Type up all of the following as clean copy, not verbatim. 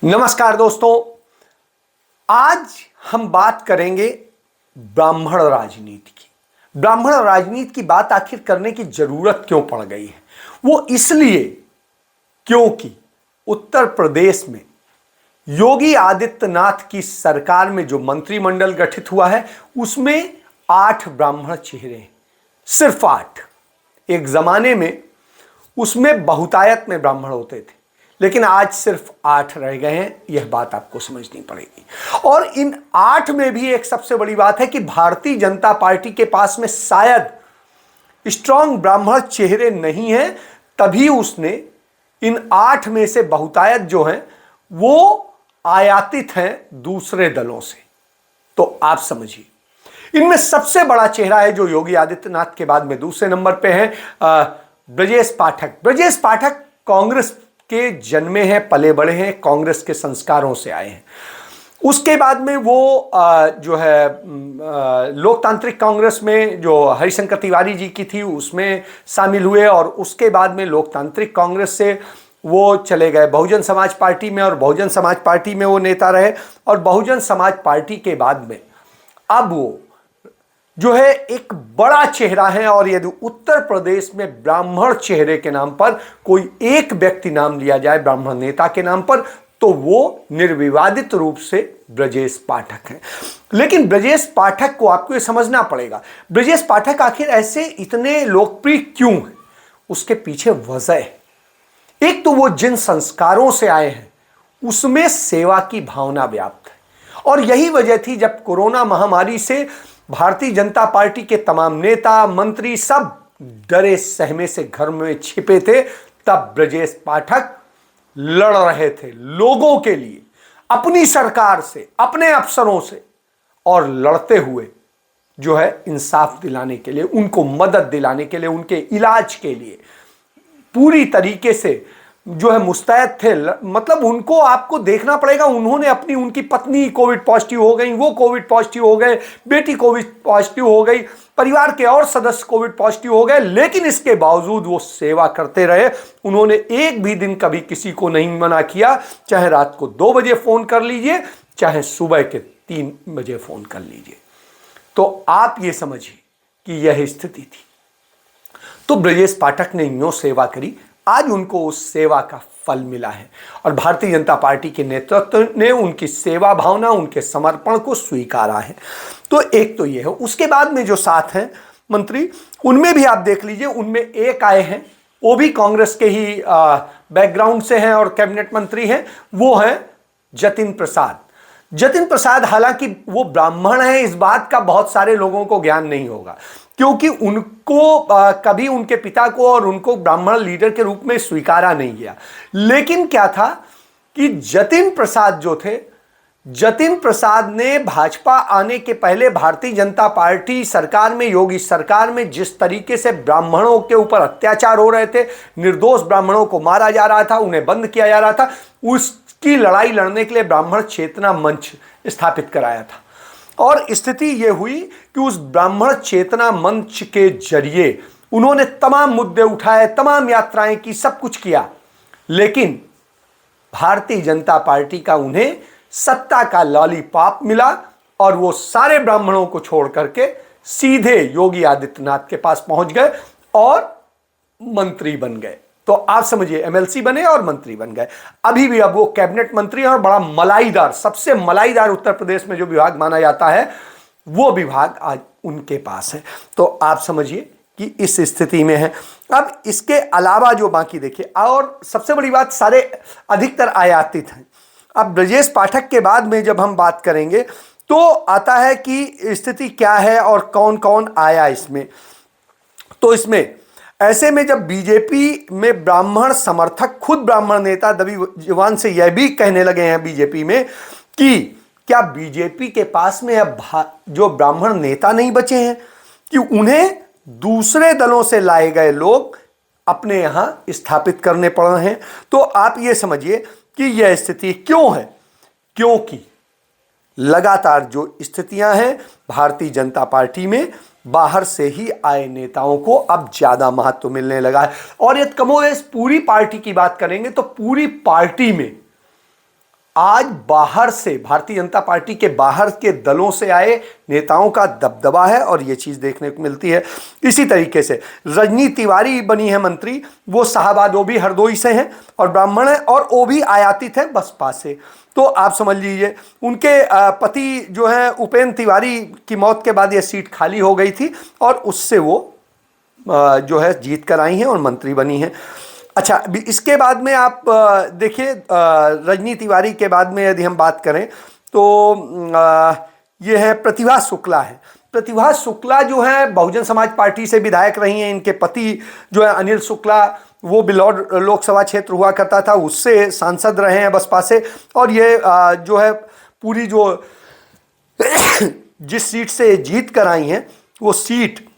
नमस्कार दोस्तों, आज हम बात करेंगे ब्राह्मण राजनीति की। ब्राह्मण राजनीति की बात आखिर करने की जरूरत क्यों पड़ गई है? वो इसलिए क्योंकि उत्तर प्रदेश में योगी आदित्यनाथ की सरकार में जो मंत्रिमंडल गठित हुआ है उसमें 8 ब्राह्मण चेहरे हैं, सिर्फ 8। एक जमाने में उसमें बहुतायत में ब्राह्मण होते थे, लेकिन आज सिर्फ 8 रह गए हैं। यह बात आपको समझनी पड़ेगी। और इन 8 में भी एक सबसे बड़ी बात है कि भारतीय जनता पार्टी के पास में शायद स्ट्रांग ब्राह्मण चेहरे नहीं हैं, तभी उसने इन 8 में से बहुतायत जो हैं वो आयातित हैं दूसरे दलों से। तो आप समझिए, इनमें सबसे बड़ा चेहरा है जो योगी आदित्यनाथ के बाद में दूसरे नंबर पे है, ब्रजेश पाठक। ब्रजेश पाठक कांग्रेस के जन्मे हैं, पले बड़े हैं, कांग्रेस के संस्कारों से आए हैं। उसके बाद में वो जो है लोकतांत्रिक कांग्रेस में जो हरिशंकर तिवारी जी की थी उसमें शामिल हुए, और उसके बाद में लोकतांत्रिक कांग्रेस से वो चले गए बहुजन समाज पार्टी में, और बहुजन समाज पार्टी में वो नेता रहे। और बहुजन समाज पार्टी के बाद में अब वो जो है एक बड़ा चेहरा है। और यदि उत्तर प्रदेश में ब्राह्मण चेहरे के नाम पर कोई एक व्यक्ति नाम लिया जाए, ब्राह्मण नेता के नाम पर, तो वो निर्विवादित रूप से ब्रजेश पाठक हैं। लेकिन ब्रजेश पाठक को आपको ये समझना पड़ेगा, ब्रजेश पाठक आखिर ऐसे इतने लोकप्रिय क्यों हैं? उसके पीछे वजह है। एक तो वो जिन संस्कारों से आए हैं उसमें सेवा की भावना व्याप्त है, और यही वजह थी जब कोरोना महामारी से भारतीय जनता पार्टी के तमाम नेता मंत्री सब डरे सहमे से घर में छिपे थे, तब ब्रजेश पाठक लड़ रहे थे लोगों के लिए, अपनी सरकार से, अपने अफसरों से, और लड़ते हुए जो है इंसाफ दिलाने के लिए, उनको मदद दिलाने के लिए, उनके इलाज के लिए पूरी तरीके से जो है मुस्तैद थे। मतलब उनको आपको देखना पड़ेगा, उन्होंने अपनी, उनकी पत्नी कोविड पॉजिटिव हो गई, वो कोविड पॉजिटिव हो गए, बेटी कोविड पॉजिटिव हो गई, परिवार के और सदस्य कोविड पॉजिटिव हो गए, लेकिन इसके बावजूद वो सेवा करते रहे। उन्होंने एक भी दिन कभी किसी को नहीं मना किया, चाहे रात को 2 बजे फोन कर लीजिए, चाहे सुबह के 3 बजे फोन कर लीजिए। तो आप ये समझिए कि यह स्थिति थी। तो ब्रजेश पाठक ने यूं सेवा करी, आज उनको उस सेवा का फल मिला है, और भारतीय जनता पार्टी के नेतृत्व ने उनकी सेवा भावना, उनके समर्पण को स्वीकारा है। तो एक तो ये है। उसके बाद में जो 7 हैं मंत्री, उनमें भी आप देख लीजिए, उनमें एक आए हैं, वो भी कांग्रेस के ही बैकग्राउंड से हैं और कैबिनेट मंत्री हैं, वो हैं जतिन प्रसाद। जतिन प्रसाद, हालांकि वो ब्राह्मण हैं, इस बात का बहुत सारे लोगों को ज्ञान नहीं होगा, क्योंकि उनको कभी उनके पिता को और उनको ब्राह्मण लीडर के रूप में स्वीकारा नहीं गया। लेकिन क्या था कि जतिन प्रसाद जो थे, जतिन प्रसाद ने भाजपा आने के पहले भारतीय जनता पार्टी सरकार में, योगी सरकार में, जिस तरीके से ब्राह्मणों के ऊपर अत्याचार हो रहे थे, निर्दोष ब्राह्मणों को मारा जा रहा था, उन्हें बंद किया जा रहा था, उसकी लड़ाई लड़ने के लिए ब्राह्मण चेतना मंच स्थापित कराया था। और स्थिति यह हुई कि उस ब्राह्मण चेतना मंच के जरिए उन्होंने तमाम मुद्दे उठाए, तमाम यात्राएं की, सब कुछ किया, लेकिन भारतीय जनता पार्टी का उन्हें सत्ता का लॉलीपॉप मिला, और वो सारे ब्राह्मणों को छोड़ करके सीधे योगी आदित्यनाथ के पास पहुंच गए और मंत्री बन गए। तो आप समझिए, एमएलसी बने और मंत्री बन गए। अभी भी अब वो कैबिनेट मंत्री हैं, और बड़ा मलाईदार, सबसे मलाईदार उत्तर प्रदेश में जो विभाग माना जाता है वो विभाग आज उनके पास है। तो आप समझिए कि इस स्थिति में है। अब इसके अलावा जो बाकी देखिए, और सबसे बड़ी बात, सारे अधिकतर आयातित हैं। अब ब्रजेश पाठक के बाद में जब हम बात करेंगे तो आता है कि स्थिति क्या है और कौन कौन आया इसमें। तो इसमें ऐसे में जब बीजेपी में ब्राह्मण समर्थक, खुद ब्राह्मण नेता दबी जुबान से यह भी कहने लगे हैं बीजेपी में कि क्या बीजेपी के पास में अब जो ब्राह्मण नेता नहीं बचे हैं, कि उन्हें दूसरे दलों से लाए गए लोग अपने यहां स्थापित करने पड़ रहे हैं। तो आप ये समझिए कि यह स्थिति क्यों है, क्योंकि लगातार जो स्थितियां हैं भारतीय जनता पार्टी में, बाहर से ही आए नेताओं को अब ज्यादा महत्व मिलने लगा है। और ये कमोबेश पूरी पार्टी की बात करेंगे तो पूरी पार्टी में आज बाहर से, भारतीय जनता पार्टी के बाहर के दलों से आए नेताओं का दबदबा है और ये चीज देखने को मिलती है। इसी तरीके से रजनी तिवारी बनी है मंत्री, वो शाहबाद ओबी हरदोई से हैं और ब्राह्मण है, और वो भी आयातित है बसपा से। तो आप समझ लीजिए उनके पति जो है उपेंद्र तिवारी की मौत के बाद ये सीट खाली हो गई थी और उससे वो जो है जीत कर आई हैं और मंत्री बनी हैं। अच्छा, इसके बाद में आप देखिए, रजनी तिवारी के बाद में यदि हम बात करें तो ये है प्रतिभा शुक्ला है। प्रतिभा शुक्ला जो है बहुजन समाज पार्टी से विधायक रही हैं। इनके पति जो है अनिल शुक्ला, वो बिलौर लोकसभा क्षेत्र हुआ करता था, उससे सांसद रहे हैं बसपा से। और ये जो है पूरी जो जिस सीट से जीत कर आई हैं वो सीट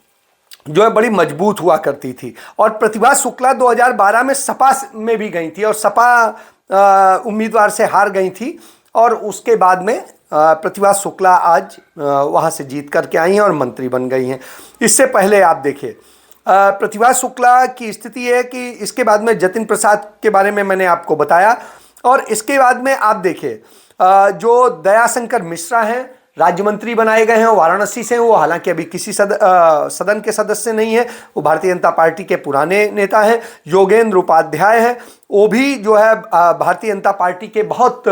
जो है बड़ी मजबूत हुआ करती थी। और प्रतिभा शुक्ला 2012 में सपा में भी गई थी और सपा उम्मीदवार से हार गई थी, और उसके बाद में प्रतिभा शुक्ला आज वहाँ से जीत करके आई हैं और मंत्री बन गई हैं। इससे पहले आप देखिए प्रतिभा शुक्ला की स्थिति है कि इसके बाद में जतिन प्रसाद के बारे में मैंने आपको बताया, और इसके बाद में आप देखिए जो दयाशंकर मिश्रा हैं, राज्य मंत्री बनाए गए हैं, वाराणसी से। वो हालांकि अभी किसी सदन के सदस्य नहीं है, वो भारतीय जनता पार्टी के पुराने नेता हैं। योगेंद्र उपाध्याय हैं, वो भी जो है भारतीय जनता पार्टी के बहुत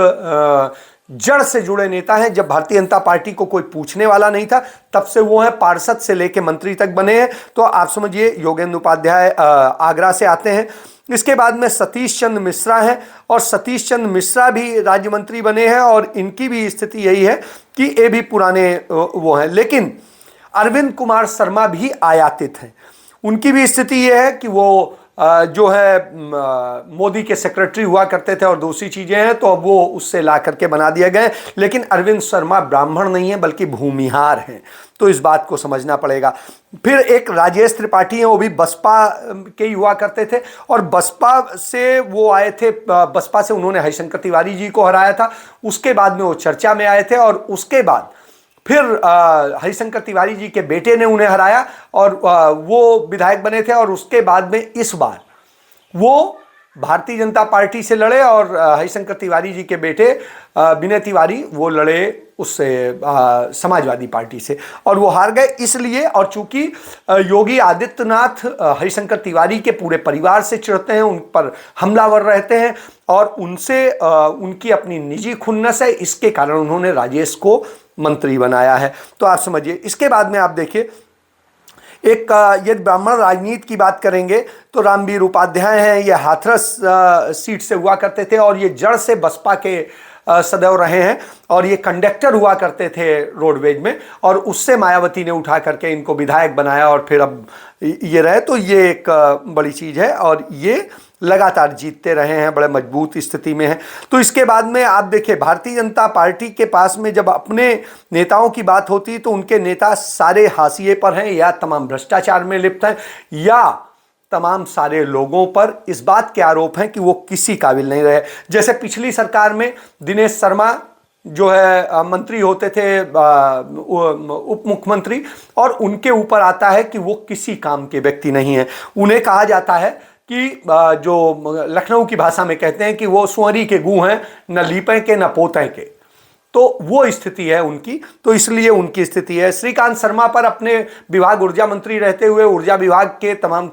जड़ से जुड़े नेता हैं। जब भारतीय जनता पार्टी को कोई पूछने वाला नहीं था तब से वो हैं, पार्षद से लेके मंत्री तक बने हैं। तो आप समझिए योगेंद्र उपाध्याय आगरा से आते हैं। इसके बाद में सतीश चंद्र मिश्रा हैं, और सतीश चंद्र मिश्रा भी राज्य मंत्री बने हैं, और इनकी भी स्थिति यही है कि ये भी पुराने वो हैं। लेकिन अरविंद कुमार शर्मा भी आयातित हैं। उनकी भी स्थिति ये है कि वो जो है मोदी के सेक्रेटरी हुआ करते थे और दूसरी चीजें हैं, तो अब वो उससे ला करके बना दिए गए। लेकिन अरविंद शर्मा ब्राह्मण नहीं है बल्कि भूमिहार हैं, तो इस बात को समझना पड़ेगा। फिर एक राजेश त्रिपाठी हैं, वो भी बसपा के ही हुआ करते थे, और बसपा से वो आए थे। बसपा से उन्होंने हरिशंकर तिवारी जी को हराया था, उसके बाद में वो चर्चा में आए थे, और उसके बाद फिर हरिशंकर तिवारी जी के बेटे ने उन्हें हराया और वो विधायक बने थे। और उसके बाद में इस बार वो भारतीय जनता पार्टी से लड़े, और हरिशंकर तिवारी जी के बेटे विनय तिवारी वो लड़े उससे समाजवादी पार्टी से, और वो हार गए। इसलिए, और चूंकि योगी आदित्यनाथ हरिशंकर तिवारी के पूरे परिवार से चिढ़ते हैं, उन पर हमलावर रहते हैं, और उनसे उनकी अपनी निजी खुन्नस है, इसके कारण उन्होंने राजेश को मंत्री बनाया है। तो आप समझिए। इसके बाद में आप देखिए एक यदि ब्राह्मण राजनीति की बात करेंगे तो रामवीर उपाध्याय हैं। ये हाथरस सीट से हुआ करते थे, और ये जड़ से बसपा के सदैव रहे हैं, और ये कंडक्टर हुआ करते थे रोडवेज में, और उससे मायावती ने उठा करके इनको विधायक बनाया, और फिर अब ये रहे। तो ये एक बड़ी चीज है, और ये लगातार जीतते रहे हैं, बड़े मजबूत स्थिति में हैं। तो इसके बाद में आप देखिए भारतीय जनता पार्टी के पास में जब अपने नेताओं की बात होती है तो उनके नेता सारे हाशिए पर हैं, या तमाम भ्रष्टाचार में लिप्त हैं, या तमाम सारे लोगों पर इस बात के आरोप हैं कि वो किसी काबिल नहीं रहे। जैसे पिछली सरकार में दिनेश शर्मा जो है मंत्री होते थे, उप मुख्यमंत्री, और उनके ऊपर आता है कि वो किसी काम के व्यक्ति नहीं है। उन्हें कहा जाता है कि जो लखनऊ की भाषा में कहते हैं कि वो सुअरी के गू हैं, न लीपे के न पोते के। तो वो स्थिति है उनकी, तो इसलिए उनकी स्थिति है। श्रीकांत शर्मा पर अपने विभाग ऊर्जा मंत्री रहते हुए ऊर्जा विभाग के तमाम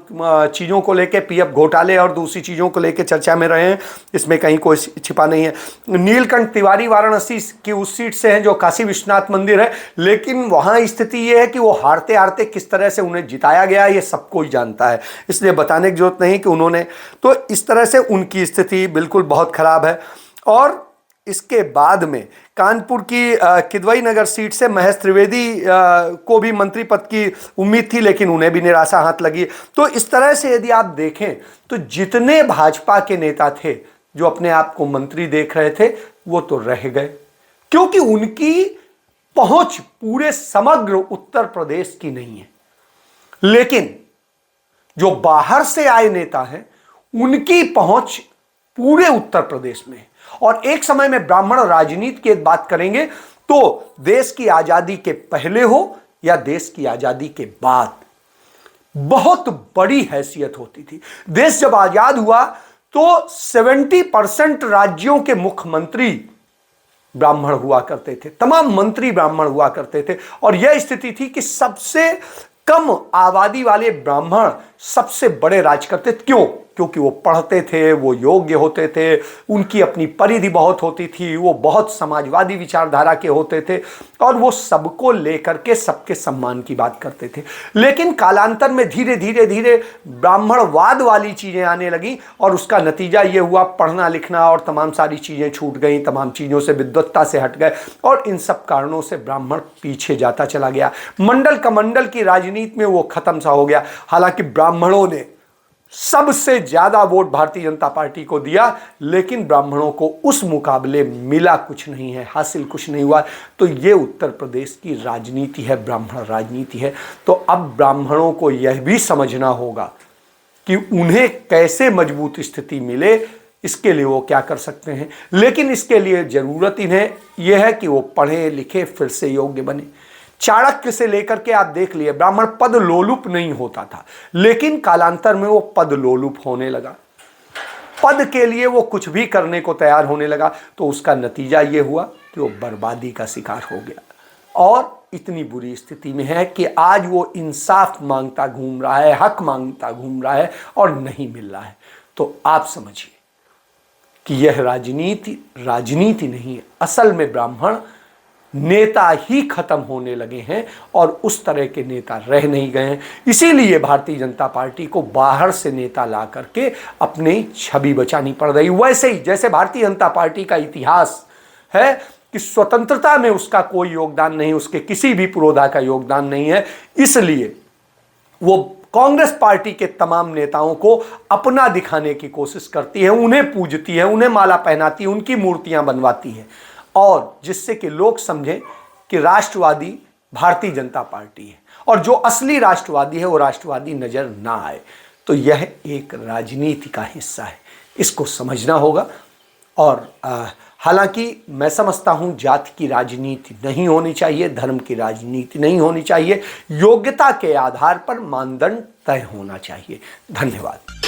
चीज़ों को लेके, पीएफ घोटाले और दूसरी चीज़ों को लेके चर्चा में रहे हैं, इसमें कहीं कोई छिपा नहीं है। नीलकंठ तिवारी वाराणसी की उस सीट से हैं जो काशी विश्वनाथ मंदिर है, लेकिन वहाँ स्थिति ये है कि वो हारते हारते किस तरह से उन्हें जिताया गया ये सब कोई जानता है, इसलिए बताने की जरूरत नहीं कि उन्होंने, तो इस तरह से उनकी स्थिति बिल्कुल बहुत खराब है। और इसके बाद में कानपुर की किदवई नगर सीट से महेश त्रिवेदी को भी मंत्री पद की उम्मीद थी, लेकिन उन्हें भी निराशा हाथ लगी। तो इस तरह से यदि आप देखें तो जितने भाजपा के नेता थे जो अपने आप को मंत्री देख रहे थे वो तो रह गए, क्योंकि उनकी पहुंच पूरे समग्र उत्तर प्रदेश की नहीं है। लेकिन जो बाहर से आए नेता हैं उनकी पहुंच पूरे उत्तर प्रदेश में है। और एक समय में ब्राह्मण राजनीति की बात करेंगे तो देश की आजादी के पहले हो या देश की आजादी के बाद बहुत बड़ी हैसियत होती थी। देश जब आजाद हुआ तो 70% राज्यों के मुख्यमंत्री ब्राह्मण हुआ करते थे, तमाम मंत्री ब्राह्मण हुआ करते थे। और यह स्थिति थी कि सबसे कम आबादी वाले ब्राह्मण सबसे बड़े राज करते थे। क्यों? क्योंकि वो पढ़ते थे, वो योग्य होते थे, उनकी अपनी परिधि बहुत होती थी, वो बहुत समाजवादी विचारधारा के होते थे और वो सबको लेकर के सबके सम्मान की बात करते थे। लेकिन कालांतर में धीरे धीरे धीरे ब्राह्मणवाद वाली चीजें आने लगी और उसका नतीजा ये हुआ, पढ़ना लिखना और तमाम सारी चीजें छूट गई, तमाम चीजों से विद्वत्ता से हट गए और इन सब कारणों से ब्राह्मण पीछे जाता चला गया। मंडल कमंडल की राजनीति में वो खत्म सा हो गया। हालांकि ब्राह्मणों ने सबसे ज्यादा वोट भारतीय जनता पार्टी को दिया, लेकिन ब्राह्मणों को उस मुकाबले मिला कुछ नहीं है, हासिल कुछ नहीं हुआ। तो ये उत्तर प्रदेश की राजनीति है, ब्राह्मण राजनीति है। तो अब ब्राह्मणों को यह भी समझना होगा कि उन्हें कैसे मजबूत स्थिति मिले, इसके लिए वो क्या कर सकते हैं। लेकिन इसके लिए जरूरत इन्हें यह है कि वो पढ़े लिखे, फिर से योग्य बने। चाणक्य से लेकर के आप देख लिए, ब्राह्मण पद लोलुप नहीं होता था, लेकिन कालांतर में वो पद लोलुप होने लगा, पद के लिए वो कुछ भी करने को तैयार होने लगा। तो उसका नतीजा ये हुआ कि वो बर्बादी का शिकार हो गया और इतनी बुरी स्थिति में है कि आज वो इंसाफ मांगता घूम रहा है, हक मांगता घूम रहा है और नहीं मिल रहा है। तो आप समझिए कि यह राजनीति नहीं है, असल में ब्राह्मण नेता ही खत्म होने लगे हैं और उस तरह के नेता रह नहीं गए हैं। इसीलिए भारतीय जनता पार्टी को बाहर से नेता ला करके अपनी छवि बचानी पड़ रही। वैसे ही जैसे भारतीय जनता पार्टी का इतिहास है कि स्वतंत्रता में उसका कोई योगदान नहीं, उसके किसी भी पुरोधा का योगदान नहीं है, इसलिए वो कांग्रेस पार्टी के तमाम नेताओं को अपना दिखाने की कोशिश करती है, उन्हें पूजती है, उन्हें माला पहनाती है, उनकी मूर्तियां बनवाती है, और जिससे कि लोग समझें कि राष्ट्रवादी भारतीय जनता पार्टी है और जो असली राष्ट्रवादी है वो राष्ट्रवादी नजर ना आए। तो यह एक राजनीति का हिस्सा है, इसको समझना होगा। और हालांकि मैं समझता हूं जाति की राजनीति नहीं होनी चाहिए, धर्म की राजनीति नहीं होनी चाहिए, योग्यता के आधार पर मानदंड तय होना चाहिए। धन्यवाद।